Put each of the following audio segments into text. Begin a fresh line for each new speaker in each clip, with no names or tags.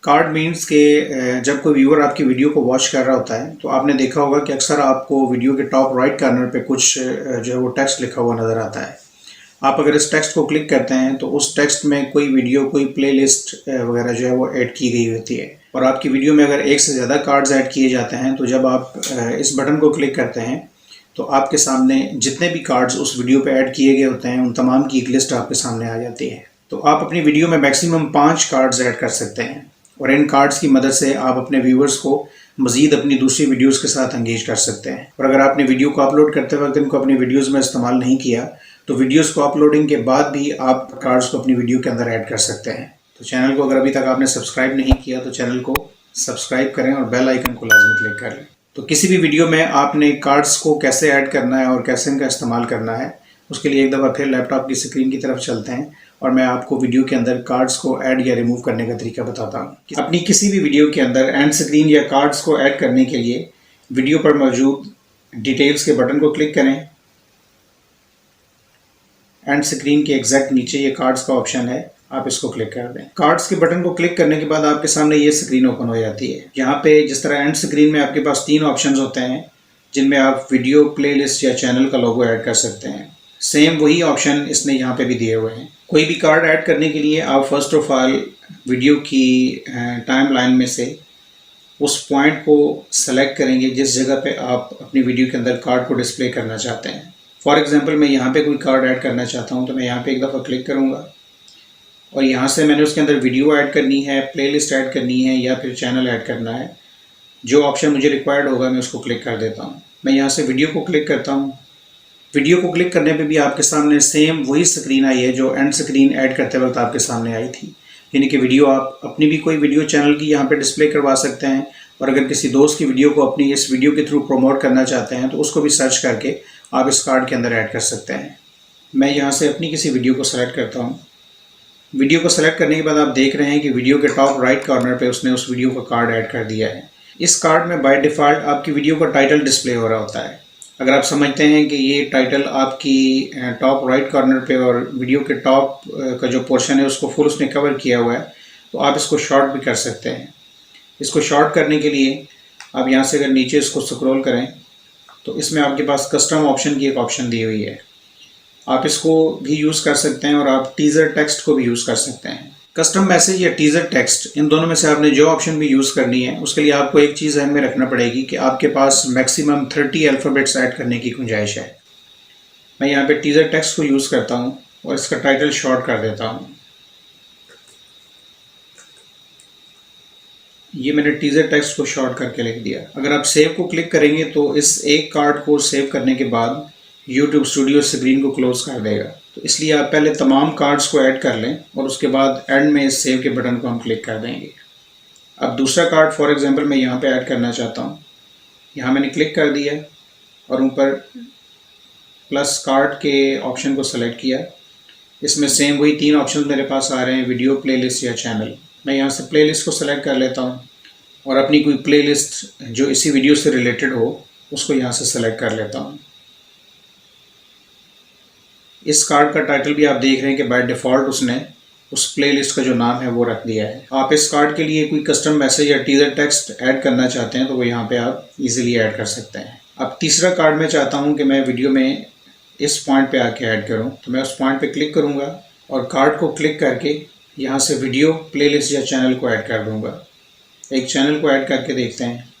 Card means के जब कोई व्यूअर आपकी वीडियो को वॉच कर रहा होता है तो आपने देखा होगा कि अक्सर आपको वीडियो के टॉप राइट कॉर्नर पे कुछ जो है वो टेक्स्ट लिखा हुआ नज़र आता है। आप अगर इस टेक्स्ट को क्लिक करते हैं तो उस टेक्स्ट में कोई वीडियो, कोई प्लेलिस्ट वगैरह जो है वो ऐड की गई होती है। और आपकी वीडियो में अगर एक से ज़्यादा कार्ड्स ऐड किए जाते हैं तो जब आप इस बटन को क्लिक करते हैं तो आपके सामने जितने भी कार्ड्स उस वीडियो पे ऐड किए गए होते हैं उन तमाम की एक लिस्ट आपके सामने आ जाती है। तो आप अपनी वीडियो में मैक्सिमम 5 कार्ड्स ऐड कर सकते हैं और इन कार्ड्स की मदद से आप अपने व्यूवर्स को मज़ीद अपनी दूसरी वीडियोस के साथ एंगेज कर सकते हैं। और अगर आपने वीडियो को अपलोड करते वक्त इनको अपनी वीडियोस में इस्तेमाल नहीं किया तो वीडियोस को अपलोडिंग के बाद भी आप कार्ड्स को अपनी वीडियो के अंदर ऐड कर सकते हैं। तो चैनल को अगर अभी तक आपने सब्सक्राइब नहीं किया तो चैनल को सब्सक्राइब करें और बेल आइकन को लाजमी क्लिक कर लें। तो किसी भी वीडियो में आपने कार्ड्स को कैसे ऐड करना है और कैसे इनका इस्तेमाल करना है, उसके लिए एक दफ़ा फिर लैपटॉप की स्क्रीन की तरफ चलते हैं और मैं आपको वीडियो के अंदर कार्ड्स को ऐड या रिमूव करने का तरीका बताता हूँ। अपनी किसी भी वीडियो के अंदर एंड स्क्रीन या कार्ड्स को ऐड करने के लिए वीडियो पर मौजूद डिटेल्स के बटन को क्लिक करें। एंड स्क्रीन के एग्जैक्ट नीचे ये कार्ड्स का ऑप्शन है, आप इसको क्लिक कर दें। कार्ड्स के बटन को क्लिक करने के बाद आपके सामने ये स्क्रीन ओपन हो जाती है। यहाँ पे जिस तरह एंड स्क्रीन में आपके पास 3 ऑप्शंस होते हैं जिनमें आप वीडियो, प्लेलिस्ट या चैनल का लोगो ऐड कर सकते हैं। सेम वही ऑप्शन इसने यहाँ पे भी दिए हुए हैं। कोई भी कार्ड ऐड करने के लिए आप फर्स्ट ऑफ ऑल वीडियो की टाइम लाइन में से उस पॉइंट को सेलेक्ट करेंगे जिस जगह पे आप अपनी वीडियो के अंदर कार्ड को डिस्प्ले करना चाहते हैं। फॉर एग्जांपल मैं यहाँ पे कोई कार्ड ऐड करना चाहता हूँ तो मैं यहाँ पे एक दफ़ा क्लिक करूँगा और यहाँ से मैंने उसके अंदर वीडियो ऐड करनी है, प्लेलिस्ट ऐड करनी है या फिर चैनल ऐड करना है। जो ऑप्शन मुझे रिक्वायर्ड होगा मैं उसको क्लिक कर देता हूँ। मैं यहाँ से वीडियो को क्लिक करता हूँ। वीडियो को क्लिक करने पे भी आपके सामने सेम वही स्क्रीन आई है जो एंड स्क्रीन ऐड करते वक्त आपके सामने आई थी। यानी कि वीडियो आप अपनी भी कोई वीडियो चैनल की यहाँ पे डिस्प्ले करवा सकते हैं और अगर किसी दोस्त की वीडियो को अपनी इस वीडियो के थ्रू प्रमोट करना चाहते हैं तो उसको भी सर्च करके आप इस कार्ड के अंदर ऐड कर सकते हैं। मैं यहाँ से अपनी किसी वीडियो को सेलेक्ट करता हूँ। वीडियो को सेलेक्ट करने के बाद आप देख रहे हैं कि वीडियो के टॉप राइट कॉर्नर पे उसने उस वीडियो का कार्ड ऐड कर दिया है। इस कार्ड में बाय डिफ़ॉल्ट आपकी वीडियो का टाइटल डिस्प्ले हो रहा होता है। अगर आप समझते हैं कि ये टाइटल आपकी टॉप राइट कॉर्नर पे और वीडियो के टॉप का जो पोर्शन है उसको फुल उसने कवर किया हुआ है तो आप इसको शॉर्ट भी कर सकते हैं। इसको शॉर्ट करने के लिए आप यहाँ से अगर नीचे इसको स्क्रॉल करें तो इसमें आपके पास कस्टम ऑप्शन की एक ऑप्शन दी हुई है। आप इसको भी यूज़ कर सकते हैं और आप टीज़र टेक्स्ट को भी यूज़ कर सकते हैं। कस्टम मैसेज या टीज़र टेक्स्ट, इन दोनों में से आपने जो ऑप्शन भी यूज़ करनी है उसके लिए आपको एक चीज़ ध्यान में रखना पड़ेगी कि आपके पास मैक्सिमम 30 अल्फ़ाबेट्स ऐड करने की गुंजाइश है। मैं यहाँ पे टीज़र टेक्स्ट को यूज़ करता हूँ और इसका टाइटल शॉर्ट कर देता हूँ। ये मैंने टीज़र टेक्स्ट को शॉर्ट करके लिख दिया। अगर आप सेव को क्लिक करेंगे तो इस एक कार्ड को सेव करने के बाद YouTube स्टूडियो स्क्रीन को क्लोज कर देगा। तो इसलिए आप पहले तमाम कार्ड्स को ऐड कर लें और उसके बाद एंड में इस सेव के बटन को हम क्लिक कर देंगे। अब दूसरा कार्ड फॉर एग्जांपल मैं यहाँ पे ऐड करना चाहता हूँ। यहाँ मैंने क्लिक कर दिया और ऊपर प्लस कार्ड के ऑप्शन को सेलेक्ट किया। इसमें सेम वही 3 ऑप्शन मेरे पास आ रहे हैं, वीडियो, प्लेलिस्ट या चैनल। मैं यहाँ से प्लेलिस्ट को सेलेक्ट कर लेता हूँ और अपनी कोई प्लेलिस्ट जो इसी वीडियो से रिलेटेड हो उसको यहाँ से सेलेक्ट कर लेता हूँ। इस कार्ड का टाइटल भी आप देख रहे हैं कि बाय डिफ़ॉल्ट उसने उस प्लेलिस्ट का जो नाम है वो रख दिया है। आप इस कार्ड के लिए कोई कस्टम मैसेज या टीज़र टेक्स्ट ऐड करना चाहते हैं तो वो यहाँ पे आप इजीली ऐड कर सकते हैं। अब तीसरा कार्ड मैं चाहता हूँ कि मैं वीडियो में इस पॉइंट पे आके ऐड करूँ तो मैं उस पॉइंट पे क्लिक करूँगा और कार्ड को क्लिक करके यहाँ से वीडियो, प्लेलिस्ट या चैनल को ऐड कर दूँगा। एक चैनल को ऐड करके देखते हैं।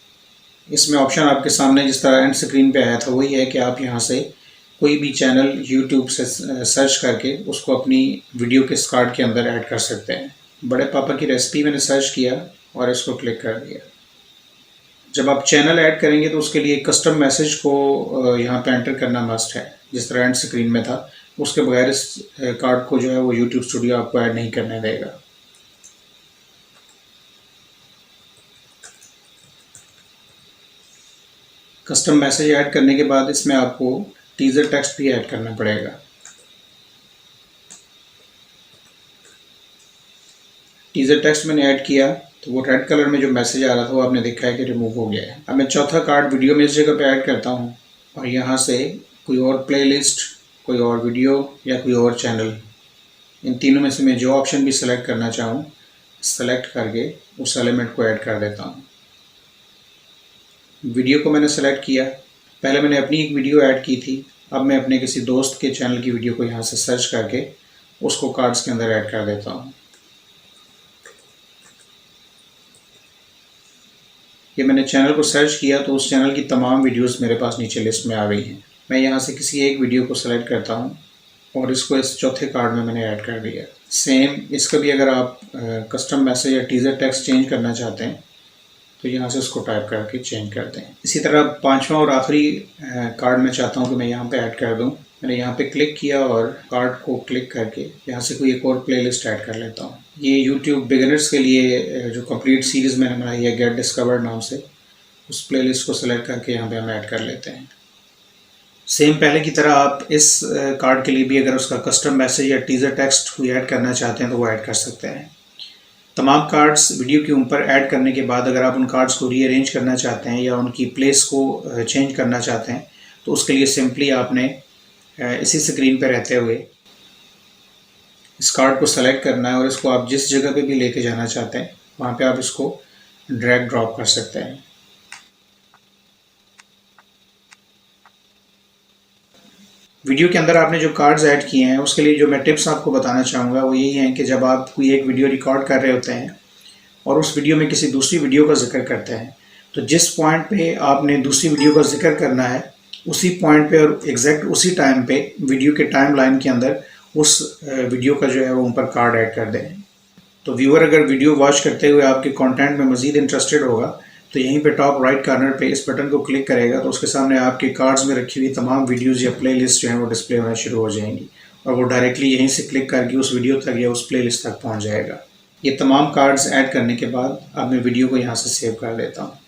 इसमें ऑप्शन आपके सामने जिस तरह एंड स्क्रीन पे आया था वही है कि आप यहाँ से कोई भी चैनल YouTube से सर्च करके उसको अपनी वीडियो के इस कार्ड के अंदर ऐड कर सकते हैं। बड़े पापा की रेसिपी मैंने सर्च किया और इसको क्लिक कर दिया। जब आप चैनल ऐड करेंगे तो उसके लिए कस्टम मैसेज को यहाँ पे एंटर करना मस्ट है, जिस तरह एंड स्क्रीन में था। उसके बगैर इस कार्ड को जो है वो YouTube स्टूडियो आपको ऐड नहीं करने देगा। कस्टम मैसेज ऐड करने के बाद इसमें आपको टीज़र टेक्स्ट भी ऐड करना पड़ेगा। टीज़र टेक्स्ट मैंने ऐड किया तो वो रेड कलर में जो मैसेज आ रहा था वो आपने देखा है कि रिमूव हो गया है। अब मैं चौथा कार्ड वीडियो में इस जगह पे ऐड करता हूँ और यहाँ से कोई और प्लेलिस्ट, कोई और वीडियो या कोई और चैनल, इन तीनों में से मैं जो ऑप्शन भी सेलेक्ट करना चाहूँ सेलेक्ट करके उस एलिमेंट को ऐड कर देता हूँ। वीडियो को मैंने सेलेक्ट किया, पहले मैंने अपनी एक वीडियो ऐड की थी, अब मैं अपने किसी दोस्त के चैनल की वीडियो को यहाँ से सर्च करके उसको कार्ड्स के अंदर ऐड कर देता हूँ। ये मैंने चैनल को सर्च किया तो उस चैनल की तमाम वीडियोस मेरे पास नीचे लिस्ट में आ गई हैं। मैं यहाँ से किसी एक वीडियो को सेलेक्ट करता हूँ और इसको इस चौथे कार्ड में मैंने ऐड कर दिया। सेम इसका भी अगर आप कस्टम मैसेज या टीज़र टेक्स्ट चेंज करना चाहते हैं तो यहाँ से उसको टाइप करके चेंज कर दें। इसी तरह पांचवा और आखिरी कार्ड मैं चाहता हूँ कि मैं यहाँ पे ऐड कर दूँ। मैंने यहाँ पे क्लिक किया और कार्ड को क्लिक करके यहाँ से कोई एक और प्लेलिस्ट ऐड कर लेता हूँ। ये YouTube बिगिनर्स के लिए जो कंप्लीट सीरीज़ मैंने बनाई है गेट डिस्कवर्ड नाम से, उस प्लेलिस्ट को सेलेक्ट करके यहाँ पे हम ऐड कर लेते हैं। सेम पहले की तरह आप इस कार्ड के लिए भी अगर उसका कस्टम मैसेज या टीज़र टेक्स्ट कोई ऐड करना चाहते हैं तो वो ऐड कर सकते हैं। तमाम कार्ड्स वीडियो के ऊपर ऐड करने के बाद अगर आप उन कार्ड्स को रीअरेंज करना चाहते हैं या उनकी प्लेस को चेंज करना चाहते हैं तो उसके लिए सिंपली आपने इसी स्क्रीन पर रहते हुए इस कार्ड को सेलेक्ट करना है और इसको आप जिस जगह पे भी लेके जाना चाहते हैं वहाँ पे आप इसको ड्रैग ड्रॉप कर सकते हैं। वीडियो के अंदर आपने जो कार्ड्स ऐड किए हैं उसके लिए जो मैं टिप्स आपको बताना चाहूँगा वो यही है कि जब आप कोई एक वीडियो रिकॉर्ड कर रहे होते हैं और उस वीडियो में किसी दूसरी वीडियो का जिक्र करते हैं तो जिस पॉइंट पे आपने दूसरी वीडियो का जिक्र करना है उसी पॉइंट पे और एग्जैक्ट उसी टाइम पे वीडियो के टाइम लाइन के अंदर उस वीडियो का जो है वो ऊपर कार्ड ऐड कर दें। तो व्यूअर अगर वीडियो वॉच करते हुए आपके कंटेंट में मज़ीद इंटरेस्टेड होगा तो यहीं पे टॉप राइट कॉर्नर पे इस बटन को क्लिक करेगा तो उसके सामने आपके कार्ड्स में रखी हुई तमाम वीडियोस या प्लेलिस्ट जो हैं वो डिस्प्ले होना शुरू हो जाएंगी और वो डायरेक्टली यहीं से क्लिक करके उस वीडियो तक या उस प्लेलिस्ट तक पहुंच जाएगा। ये तमाम कार्ड्स ऐड करने के बाद अब मैं वीडियो को यहाँ से सेव कर देता हूँ।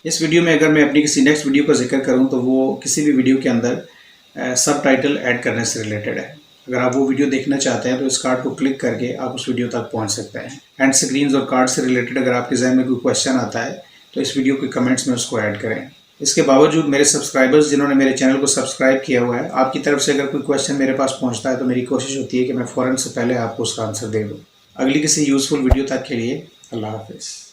इस वीडियो में अगर मैं अपनी किसी नेक्स्ट वीडियो का जिक्र करूँ तो वो किसी भी वीडियो के अंदर सब टाइटल ऐड करने से रिलेटेड है। अगर आप वो वीडियो देखना चाहते हैं तो इस कार्ड को क्लिक करके आप उस वीडियो तक पहुंच सकते हैं। एंड स्क्रीन्स और कार्ड से रिलेटेड अगर आपके जहन में कोई क्वेश्चन आता है तो इस वीडियो के कमेंट्स में उसको ऐड करें। इसके बावजूद मेरे सब्सक्राइबर्स जिन्होंने मेरे चैनल को सब्सक्राइब किया हुआ है, आपकी तरफ से अगर कोई क्वेश्चन मेरे पास पहुंचता है तो मेरी कोशिश होती है कि मैं फ़ौरन से पहले आपको उसका आंसर दे दूँ। अगली किसी यूज़फुल वीडियो तक के लिए अल्लाह हाफिज़।